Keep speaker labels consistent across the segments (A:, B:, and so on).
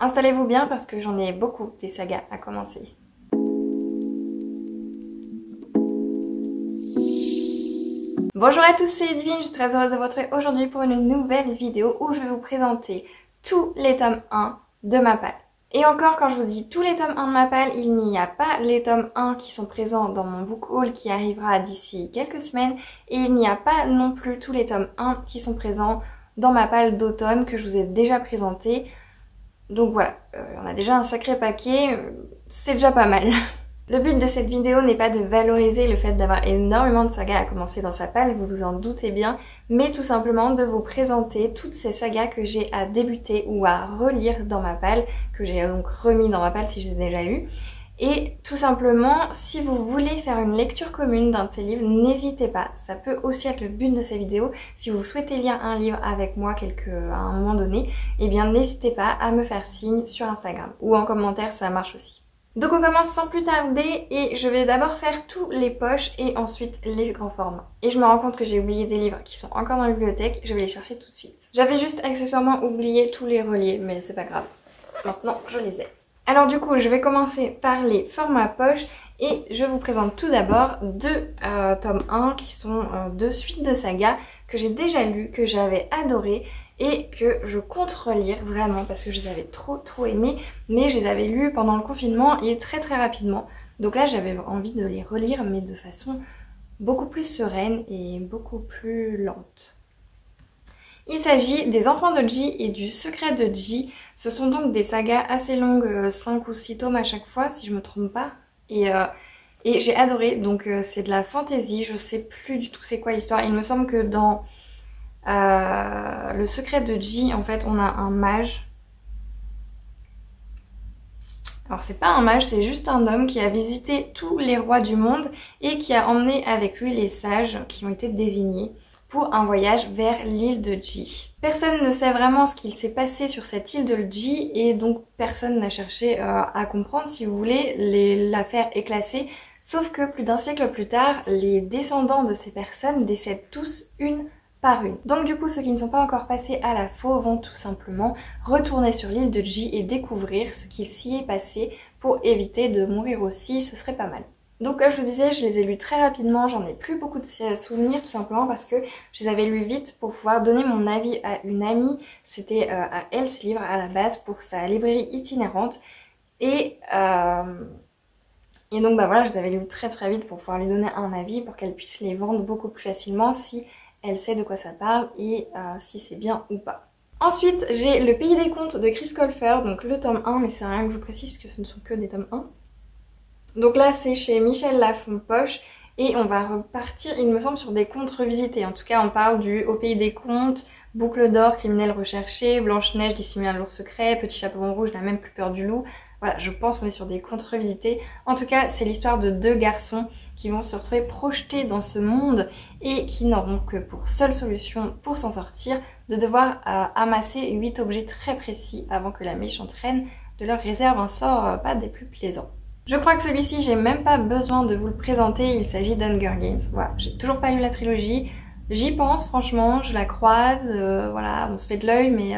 A: Installez-vous bien parce que j'en ai beaucoup des sagas à commencer. Bonjour à tous, c'est Edwin, je suis très heureuse de vous retrouver aujourd'hui pour une nouvelle vidéo où je vais vous présenter tous les tomes 1 de Mappal. Et encore, quand je vous dis tous les tomes 1 de Mappal, il n'y a pas les tomes 1 qui sont présents dans mon book haul qui arrivera d'ici quelques semaines, et il n'y a pas non plus tous les tomes 1 qui sont présents dans Mappal d'automne que je vous ai déjà présenté. Donc voilà, on a déjà un sacré paquet, c'est déjà pas mal. Le but de cette vidéo n'est pas de valoriser le fait d'avoir énormément de sagas à commencer dans sa palle, vous vous en doutez bien, mais tout simplement de vous présenter toutes ces sagas que j'ai à débuter ou à relire dans ma palle, que j'ai donc remis dans ma palle si je les ai déjà lus. Et tout simplement, si vous voulez faire une lecture commune d'un de ces livres, n'hésitez pas, ça peut aussi être le but de ces vidéos. Si vous souhaitez lire un livre avec moi à un moment donné, eh bien n'hésitez pas à me faire signe sur Instagram ou en commentaire, ça marche aussi. Donc on commence sans plus tarder et je vais d'abord faire tous les poches et ensuite les grands formats. Et je me rends compte que j'ai oublié des livres qui sont encore dans la bibliothèque, je vais les chercher tout de suite. J'avais juste accessoirement oublié tous les reliés, mais c'est pas grave. Maintenant je les ai. Alors du coup je vais commencer par les formats poches et je vous présente tout d'abord deux tomes 1 qui sont deux suites de sagas que j'ai déjà lues, que j'avais adorées et que je compte relire vraiment parce que je les avais trop aimés, mais je les avais lus pendant le confinement et très rapidement. Donc là j'avais envie de les relire mais de façon beaucoup plus sereine et beaucoup plus lente. Il s'agit des Enfants de Ji et du Secret de Ji. Ce sont donc des sagas assez longues, 5 ou 6 tomes à chaque fois si je me trompe pas. Et j'ai adoré, donc c'est de la fantasy, je sais plus du tout c'est quoi l'histoire. Il me semble que dans Le Secret de Ji, en fait, on a un mage. Alors c'est pas un mage, c'est juste un homme qui a visité tous les rois du monde et qui a emmené avec lui les sages qui ont été désignés pour un voyage vers l'île de Ji. Personne ne sait vraiment ce qu'il s'est passé sur cette île de Ji et donc personne n'a cherché à comprendre, si vous voulez. L'affaire est classée, sauf que plus d'un siècle plus tard, les descendants de ces personnes décèdent tous une par une. Donc du coup, ceux qui ne sont pas encore passés à la faux vont tout simplement retourner sur l'île de Ji et découvrir ce qu'il s'y est passé pour éviter de mourir aussi, ce serait pas mal. Donc comme je vous disais, je les ai lus très rapidement, j'en ai plus beaucoup de souvenirs tout simplement parce que je les avais lus vite pour pouvoir donner mon avis à une amie. C'était à elle ce livre à la base pour sa librairie itinérante et donc bah voilà, je les avais lus très vite pour pouvoir lui donner un avis pour qu'elle puisse les vendre beaucoup plus facilement si elle sait de quoi ça parle et si c'est bien ou pas. Ensuite, j'ai Le Pays des Contes de Chris Colfer, donc le tome 1, mais c'est rien que je vous précise parce que ce ne sont que des tomes 1. Donc là, c'est chez Michel Lafon Poche et on va repartir, il me semble, sur des contes revisités. En tout cas, on parle du Au Pays des Contes, Boucle d'or, Criminel recherché, Blanche-Neige, Dissimule un lourd secret, Petit chaperon rouge, La même plus peur du loup. Voilà, je pense qu'on est sur des contes revisités. En tout cas, c'est l'histoire de deux garçons qui vont se retrouver projetés dans ce monde et qui n'auront que pour seule solution pour s'en sortir de devoir amasser 8 objets très précis avant que la méchante reine de leur réserve un sort pas des plus plaisants. Je crois que celui-ci, j'ai même pas besoin de vous le présenter, il s'agit d'Hunger Games. Voilà, j'ai toujours pas lu la trilogie, j'y pense franchement, je la croise, voilà, on se fait de l'œil, mais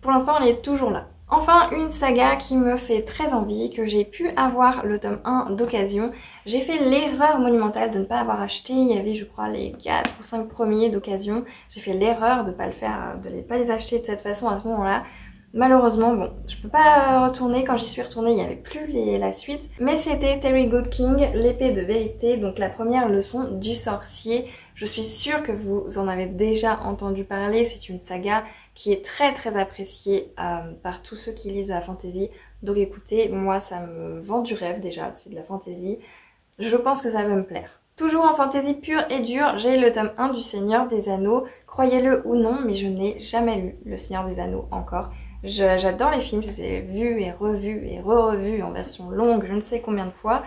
A: pour l'instant elle est toujours là. Enfin, une saga qui me fait très envie, que j'ai pu avoir le tome 1 d'occasion. J'ai fait l'erreur monumentale de ne pas avoir acheté, il y avait je crois les 4 ou 5 premiers d'occasion. J'ai fait l'erreur de pas le faire, de ne pas les acheter de cette façon à ce moment-là. Malheureusement, bon, je peux pas retourner, quand j'y suis retournée, il n'y avait plus la suite. Mais c'était Terry Goodking, L'épée de vérité, donc la première leçon du sorcier. Je suis sûre que vous en avez déjà entendu parler, c'est une saga qui est très appréciée par tous ceux qui lisent de la fantasy. Donc écoutez, moi ça me vend du rêve déjà, c'est de la fantasy. Je pense que ça va me plaire. Toujours en fantasy pure et dure, j'ai le tome 1 du Seigneur des Anneaux. Croyez-le ou non, mais je n'ai jamais lu Le Seigneur des Anneaux encore. J'adore les films, je les ai vus et revus et re-revus en version longue, je ne sais combien de fois.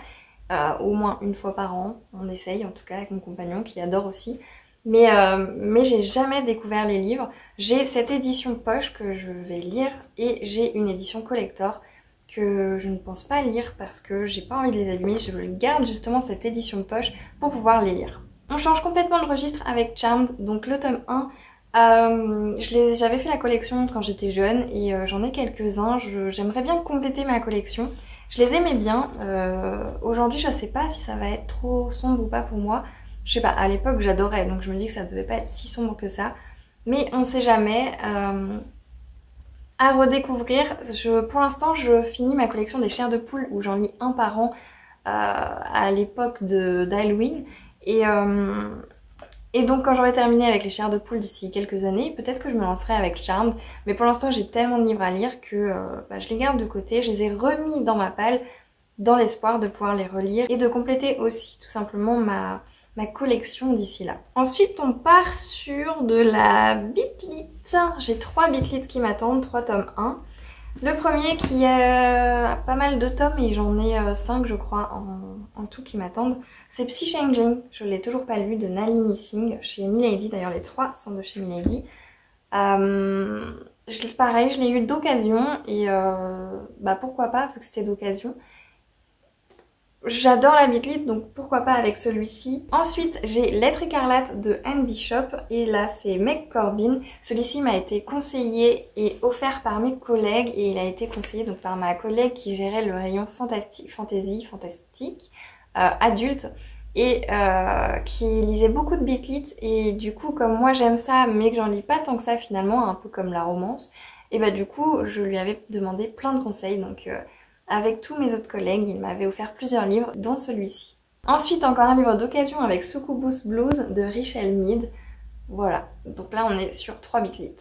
A: Au moins une fois par an, on essaye en tout cas avec mon compagnon qui adore aussi. Mais j'ai jamais découvert les livres. J'ai cette édition poche que je vais lire et j'ai une édition collector que je ne pense pas lire parce que j'ai pas envie de les abîmer. Je garde justement cette édition poche pour pouvoir les lire. On change complètement de registre avec Charmed, donc le tome 1 J'avais fait la collection quand j'étais jeune et j'en ai quelques-uns. J'aimerais bien compléter ma collection. Je les aimais bien. Aujourd'hui, je sais pas si ça va être trop sombre ou pas pour moi. Je sais pas, à l'époque j'adorais, donc je me dis que ça devait pas être si sombre que ça. Mais on sait jamais. À redécouvrir. Pour l'instant, je finis ma collection des chairs de poule où j'en lis un par an à l'époque d'Halloween. Et donc quand j'aurai terminé avec les chairs de poule d'ici quelques années, peut-être que je me lancerai avec Charmed. Mais pour l'instant, j'ai tellement de livres à lire que je les garde de côté. Je les ai remis dans ma palle dans l'espoir de pouvoir les relire et de compléter aussi tout simplement ma collection d'ici là. Ensuite, on part sur de la Beat-Lit. J'ai 3 Beat-Lit qui m'attendent, 3 tomes 1. Le premier qui a pas mal de tomes et j'en ai 5 je crois en tout qui m'attendent. C'est Psy Changing, je l'ai toujours pas lu, de Nalini Singh chez Milady. D'ailleurs les 3 sont de chez Milady. Pareil, je l'ai eu d'occasion et pourquoi pas vu que c'était d'occasion. J'adore la Beat-Lit, donc pourquoi pas avec celui-ci. Ensuite, j'ai Lettre écarlate de Anne Bishop et là c'est Meg Corbin. Celui-ci m'a été conseillé et offert par mes collègues et il a été conseillé donc par ma collègue qui gérait le rayon fantastique, adulte et qui lisait beaucoup de Beat-Lit et du coup comme moi j'aime ça mais que j'en lis pas tant que ça finalement, un peu comme la romance, et du coup je lui avais demandé plein de conseils donc... Avec tous mes autres collègues, il m'avait offert plusieurs livres, dont celui-ci. Ensuite, encore un livre d'occasion avec Succubus Blues de Richelle Mead. Voilà, donc là on est sur 3 Beat-Lit.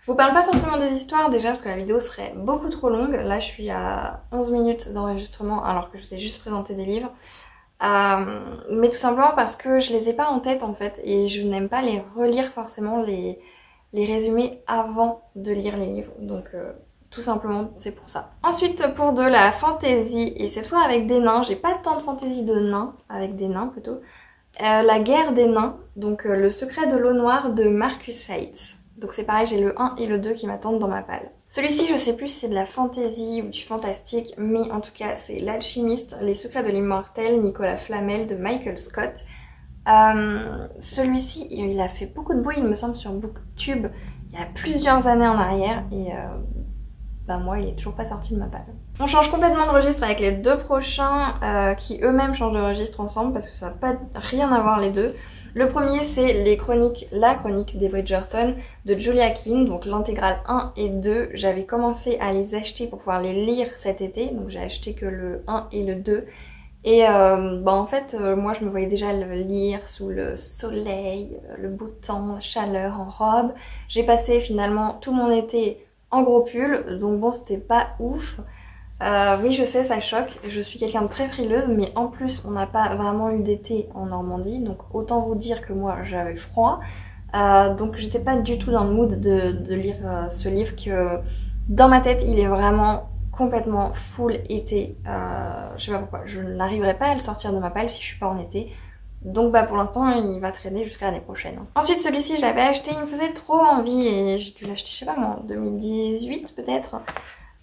A: Je vous parle pas forcément des histoires déjà parce que la vidéo serait beaucoup trop longue. Là je suis à 11 minutes d'enregistrement alors que je vous ai juste présenté des livres. Mais tout simplement parce que je les ai pas en tête en fait et je n'aime pas les relire forcément les résumés avant de lire les livres. Donc... tout simplement, c'est pour ça. Ensuite, pour de la fantaisie, et cette fois avec des nains, j'ai pas tant de fantaisie de nains, avec des nains plutôt. La guerre des nains, donc le secret de l'eau noire de Marcus Seitz. Donc c'est pareil, j'ai le 1 et le 2 qui m'attendent dans ma palle. Celui-ci, je sais plus si c'est de la fantaisie ou du fantastique, mais en tout cas, c'est L'Alchimiste, les secrets de l'immortel, Nicolas Flamel de Michael Scott. Celui-ci, il a fait beaucoup de bruit, il me semble, sur BookTube, il y a plusieurs années en arrière, et... moi il est toujours pas sorti de ma palle. On change complètement de registre avec les 2 prochains qui eux-mêmes changent de registre ensemble parce que ça n'a pas rien à voir les deux. Le premier c'est la chronique des Bridgerton de Julia Keane, donc l'intégrale 1 et 2. J'avais commencé à les acheter pour pouvoir les lire cet été, donc j'ai acheté que le 1 et le 2. Et en fait, moi je me voyais déjà le lire sous le soleil, le beau temps, la chaleur, en robe. J'ai passé finalement tout mon été en gros pull, donc bon c'était pas ouf. Oui je sais ça choque, je suis quelqu'un de très frileuse mais en plus on n'a pas vraiment eu d'été en Normandie donc autant vous dire que moi j'avais froid. Donc j'étais pas du tout dans le mood de lire ce livre que dans ma tête il est vraiment complètement full été. Je sais pas pourquoi, je n'arriverai pas à le sortir de ma palle si je suis pas en été. Donc pour l'instant il va traîner jusqu'à l'année prochaine. Ensuite celui-ci j'avais acheté, il me faisait trop envie et j'ai dû l'acheter je sais pas moi en 2018 peut-être.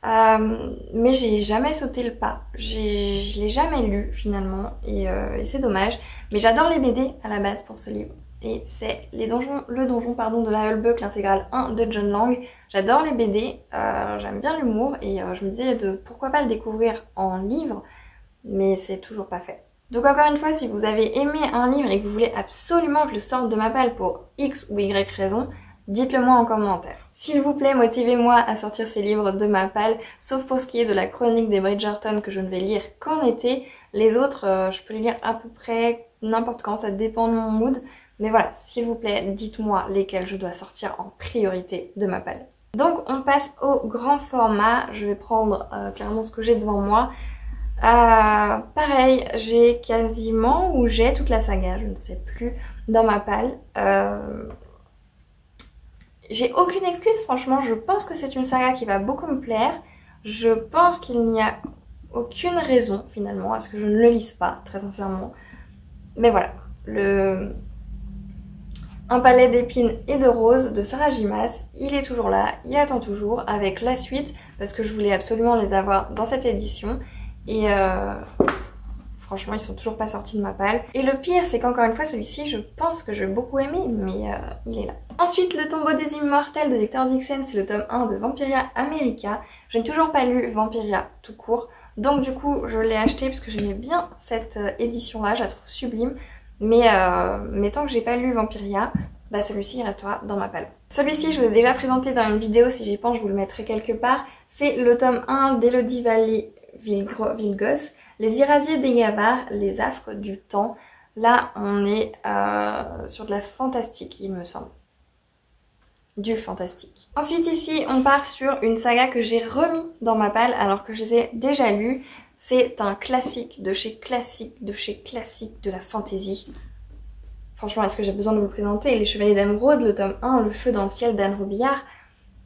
A: Mais j'ai jamais sauté le pas, je l'ai jamais lu finalement et c'est dommage. Mais j'adore les BD à la base pour ce livre. Et c'est le donjon de la Hulbuck, l'intégrale 1 de John Lang. J'adore les BD, j'aime bien l'humour et je me disais pourquoi pas le découvrir en livre, mais c'est toujours pas fait. Donc encore une fois, si vous avez aimé un livre et que vous voulez absolument que je le sorte de ma palle pour X ou Y raison, dites-le moi en commentaire. S'il vous plaît, motivez-moi à sortir ces livres de ma palle, sauf pour ce qui est de la chronique des Bridgerton que je ne vais lire qu'en été. Les autres, je peux les lire à peu près n'importe quand, ça dépend de mon mood. Mais voilà, s'il vous plaît, dites-moi lesquels je dois sortir en priorité de ma palle. Donc on passe au grand format, je vais prendre clairement ce que j'ai devant moi. Pareil, j'ai quasiment, ou j'ai toute la saga, je ne sais plus, dans ma palle. J'ai aucune excuse, franchement, je pense que c'est une saga qui va beaucoup me plaire. Je pense qu'il n'y a aucune raison, finalement, à ce que je ne le lise pas, très sincèrement. Mais voilà, Un palais d'épines et de roses de Sarah J. Maas, il est toujours là, il attend toujours, avec la suite, parce que je voulais absolument les avoir dans cette édition. Et franchement ils sont toujours pas sortis de ma palle. Et le pire c'est qu'encore une fois celui-ci je pense que je vais beaucoup aimer, mais il est là. Ensuite le tombeau des immortels de Victor Dixon, c'est le tome 1 de Vampiria America. Je n'ai toujours pas lu Vampiria tout court, donc du coup je l'ai acheté parce que j'aimais bien cette édition là, je la trouve sublime. Mais tant que j'ai pas lu Vampiria, bah celui-ci il restera dans ma palle. Celui-ci je vous l'ai déjà présenté dans une vidéo, si j'y pense je vous le mettrai quelque part. C'est le tome 1 d'Elodie Vallée-Vilgos, Les irradiés des Gavards, les affres du temps. Là on est sur de la fantastique il me semble. Du fantastique. Ensuite ici on part sur une saga que j'ai remis dans ma palle alors que je les ai déjà lues. C'est un classique de chez classique de la fantasy. Franchement, est-ce que j'ai besoin de vous le présenter? Les Chevaliers d'Émeraude, le tome 1, Le feu dans le ciel d'Anne Robillard.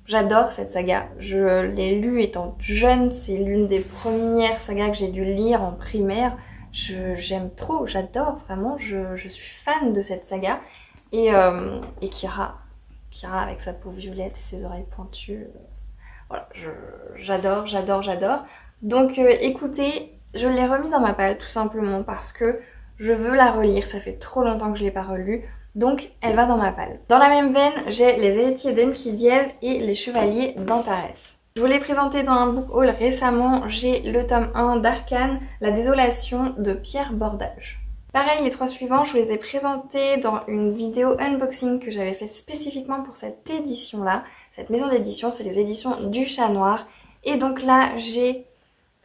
A: J'adore cette saga. Je l'ai lue étant jeune, c'est l'une des premières sagas que j'ai dû lire en primaire. J'aime trop, j'adore vraiment, je suis fan de cette saga. Et Kira avec sa peau violette et ses oreilles pointues. Voilà, j'adore. Donc écoutez, je l'ai remis dans ma palle tout simplement parce que je veux la relire, ça fait trop longtemps que je ne l'ai pas relue, donc elle va dans ma palle. Dans la même veine, j'ai Les héritiers d'Enkidiev et Les chevaliers d'Antares. Je vous l'ai présenté dans un book haul récemment, j'ai le tome 1 d'Arcane, La désolation de Pierre Bordage. Pareil, les trois suivants, je vous les ai présentés dans une vidéo unboxing que j'avais fait spécifiquement pour cette édition-là. Cette maison d'édition, c'est les éditions du Chat Noir. Et donc là, j'ai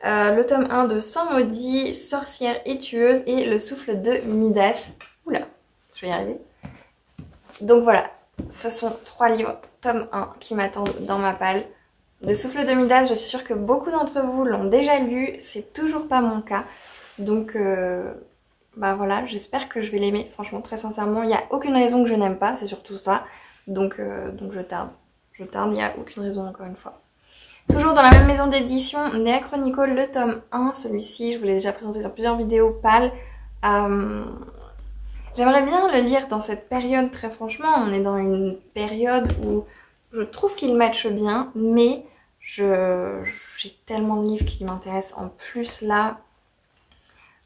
A: le tome 1 de Sang maudit, Sorcière et tueuse et Le souffle de Midas. Oula, je vais y arriver. Donc voilà, ce sont 3 livres, tome 1, qui m'attendent dans ma palle. Le souffle de Midas, je suis sûre que beaucoup d'entre vous l'ont déjà lu, c'est toujours pas mon cas. Donc bah voilà, j'espère que je vais l'aimer, franchement très sincèrement, il n'y a aucune raison que je n'aime pas, c'est surtout ça. Donc je tarde, il n'y a aucune raison encore une fois. Toujours dans la même maison d'édition, Nea Chronicle, le tome 1, celui-ci je vous l'ai déjà présenté dans plusieurs vidéos pâles. J'aimerais bien le lire dans cette période, très franchement, on est dans une période où je trouve qu'il matche bien, mais j'ai tellement de livres qui m'intéressent en plus là.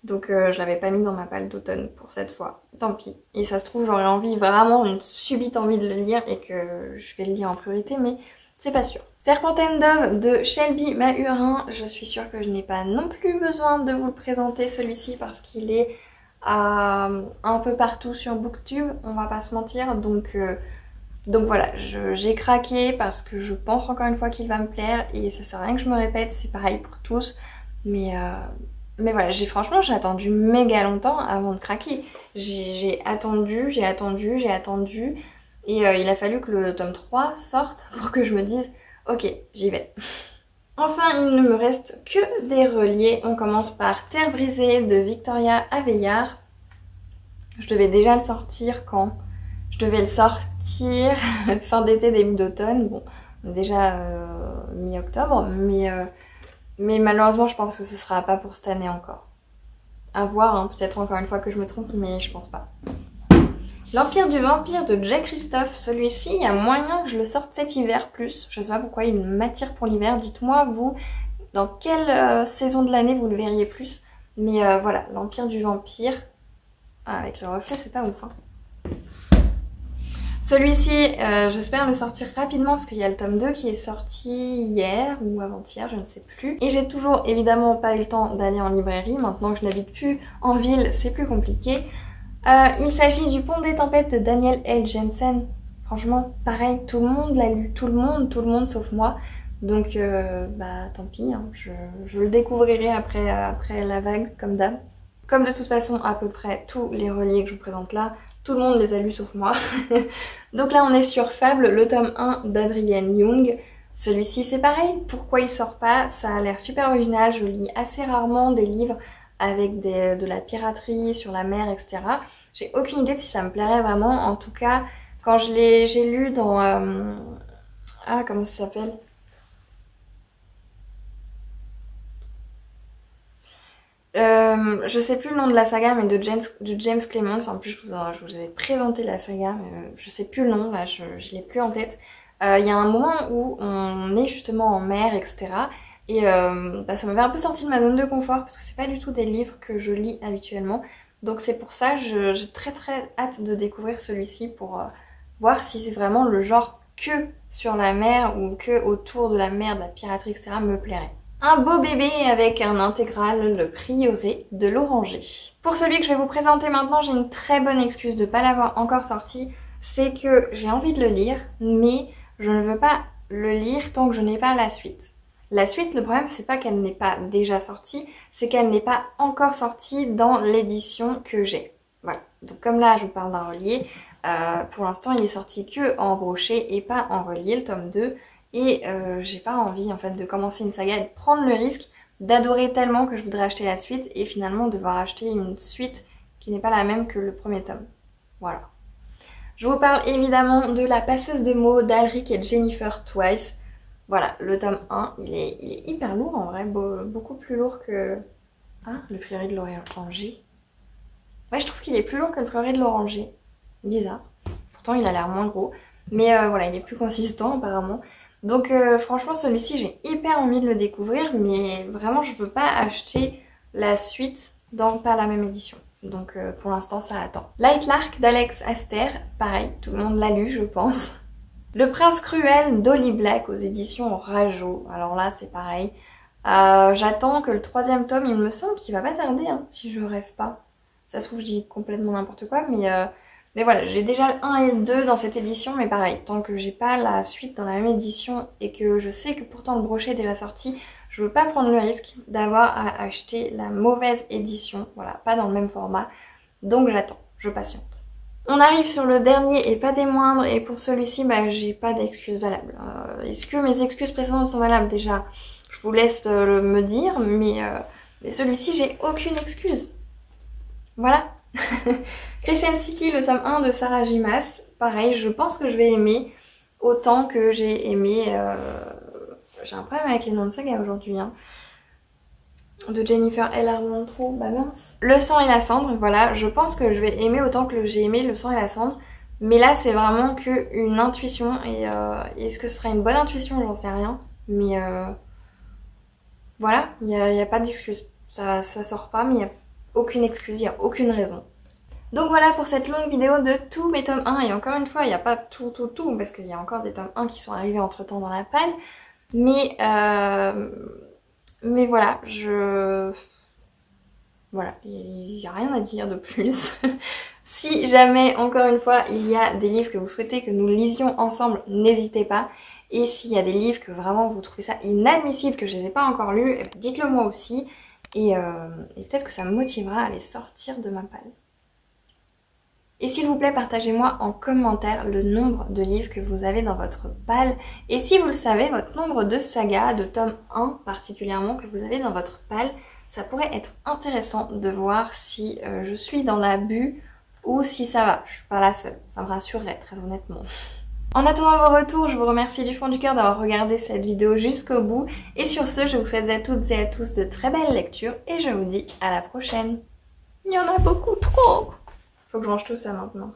A: Donc je l'avais pas mis dans ma palle d'automne pour cette fois, tant pis. Et ça se trouve j'aurais envie, vraiment une subite envie de le lire et que je vais le lire en priorité, mais c'est pas sûr. Serpentaine Dove de Shelby Mahurin, je suis sûre que je n'ai pas non plus besoin de vous le présenter celui-ci parce qu'il est un peu partout sur Booktube, on va pas se mentir, donc voilà, j'ai craqué parce que je pense encore une fois qu'il va me plaire et ça sert à rien que je me répète, c'est pareil pour tous, mais voilà, franchement j'ai attendu méga longtemps avant de craquer. J'ai attendu et il a fallu que le tome 3 sorte pour que je me dise ok, j'y vais. Enfin, il ne me reste que des reliés. On commence par Terre brisée de Victoria Aveyard. Je devais déjà le sortir quand? Je devais le sortir fin d'été, début d'automne. Bon, déjà mi-octobre, mais malheureusement je pense que ce sera pas pour cette année encore. À voir, hein, peut-être encore une fois que je me trompe, mais je pense pas. L'Empire du Vampire de Jack Christophe, celui-ci, il y a moyen que je le sorte cet hiver plus. Je sais pas pourquoi il m'attire pour l'hiver. Dites-moi, vous, dans quelle saison de l'année vous le verriez plus. Mais voilà, l'Empire du Vampire, avec le reflet, c'est pas ouf. Hein. Celui-ci, j'espère le sortir rapidement parce qu'il y a le tome 2 qui est sorti hier ou avant-hier, je ne sais plus. Et j'ai toujours évidemment pas eu le temps d'aller en librairie. Maintenant que je n'habite plus en ville, c'est plus compliqué. Il s'agit du Pont des Tempêtes de Daniel L. Jensen. Franchement, pareil, tout le monde l'a lu, tout le monde sauf moi. Donc, bah tant pis, hein, je le découvrirai après la vague, comme d'hab. Comme de toute façon, à peu près tous les reliés que je vous présente là, tout le monde les a lus sauf moi. Donc là, on est sur Fable, le tome 1 d'Adrienne Young. Celui-ci, c'est pareil. Pourquoi il sort pas? Ça a l'air super original. Je lis assez rarement des livres avec de la piraterie sur la mer, etc. J'ai aucune idée de si ça me plairait vraiment. En tout cas, quand j'ai lu dans... ah, comment ça s'appelle? Je sais plus le nom de la saga, mais de James Clemens. En plus, je vous avais présenté la saga, mais je sais plus le nom, là, je l'ai plus en tête. Il y a un moment où on est justement en mer, etc. Et ça m'avait un peu sorti de ma zone de confort parce que c'est pas du tout des livres que je lis habituellement. Donc c'est pour ça que j'ai très hâte de découvrir celui-ci pour voir si c'est vraiment le genre que sur la mer ou que autour de la mer, de la piraterie, etc. me plairait. Un beau bébé avec un intégral, le prieuré de l'Oranger. Pour celui que je vais vous présenter maintenant, j'ai une très bonne excuse de ne pas l'avoir encore sorti. C'est que j'ai envie de le lire, mais je ne veux pas le lire tant que je n'ai pas la suite. La suite, le problème, c'est pas qu'elle n'est pas déjà sortie, c'est qu'elle n'est pas encore sortie dans l'édition que j'ai. Voilà. Donc comme là, je vous parle d'un relié, pour l'instant, il est sorti que en brochet et pas en relié, le tome 2. Et j'ai pas envie en fait de commencer une saga et de prendre le risque d'adorer tellement que je voudrais acheter la suite et finalement devoir acheter une suite qui n'est pas la même que le premier tome. Voilà. Je vous parle évidemment de La passeuse de mots d'Alric et Jennifer Twice. Voilà, le tome 1, il est hyper lourd en vrai, beaucoup plus lourd que... Ah, le prieuré de l'Oranger. Ouais, je trouve qu'il est plus lourd que le prieuré de l'Oranger. Bizarre. Pourtant, il a l'air moins gros. Mais voilà, il est plus consistant apparemment. Donc franchement, celui-ci, j'ai hyper envie de le découvrir, mais vraiment, je veux pas acheter la suite dans pas la même édition. Donc pour l'instant, ça attend. Light Lark d'Alex Aster, pareil, tout le monde l'a lu, je pense. Le Prince Cruel d'Holly Black aux éditions Rajo. Alors là, c'est pareil. J'attends que le 3e tome, il me semble qu'il va pas tarder, hein, si je rêve pas. Ça se trouve, je dis complètement n'importe quoi, mais voilà, j'ai déjà le 1 et le 2 dans cette édition, mais pareil, tant que j'ai pas la suite dans la même édition et que je sais que pourtant le brochet est déjà sorti, je veux pas prendre le risque d'avoir à acheter la mauvaise édition, voilà, pas dans le même format, donc j'attends, je patiente. On arrive sur le dernier et pas des moindres, et pour celui-ci, j'ai pas d'excuses valables. Est-ce que mes excuses précédentes sont valables? Déjà, je vous laisse me dire, mais celui-ci, j'ai aucune excuse. Voilà. Crescent City, le tome 1 de Sarah J. Maas. Pareil, je pense que je vais aimer autant que j'ai aimé... J'ai un problème avec les noms de saga aujourd'hui, hein. De Jennifer L. Armentrout, bah mince. Le sang et la cendre, voilà, je pense que je vais aimer autant que j'ai aimé Le sang et la cendre. Mais là, c'est vraiment qu'une intuition. Et est-ce que ce sera une bonne intuition? J'en sais rien. Mais voilà, il n'y a pas d'excuse. Ça sort pas, mais il n'y a aucune excuse, il n'y a aucune raison. Donc voilà pour cette longue vidéo de tous mes tomes 1. Et encore une fois, il n'y a pas tout, parce qu'il y a encore des tomes 1 qui sont arrivés entre temps dans la palle. Mais voilà, voilà, il n'y a rien à dire de plus. Si jamais, encore une fois, il y a des livres que vous souhaitez que nous lisions ensemble, n'hésitez pas. Et s'il y a des livres que vraiment vous trouvez ça inadmissible, que je ne les ai pas encore lus, dites-le moi aussi. Et peut-être que ça me motivera à les sortir de ma palle. Et s'il vous plaît, partagez-moi en commentaire le nombre de livres que vous avez dans votre palle. Et si vous le savez, votre nombre de sagas, de tome 1 particulièrement, que vous avez dans votre palle. Ça pourrait être intéressant de voir si je suis dans l'abus ou si ça va. Je suis pas la seule. Ça me rassurerait, très honnêtement. En attendant vos retours, je vous remercie du fond du cœur d'avoir regardé cette vidéo jusqu'au bout. Et sur ce, je vous souhaite à toutes et à tous de très belles lectures et je vous dis à la prochaine. Il y en a beaucoup trop! Faut que je range tout ça maintenant.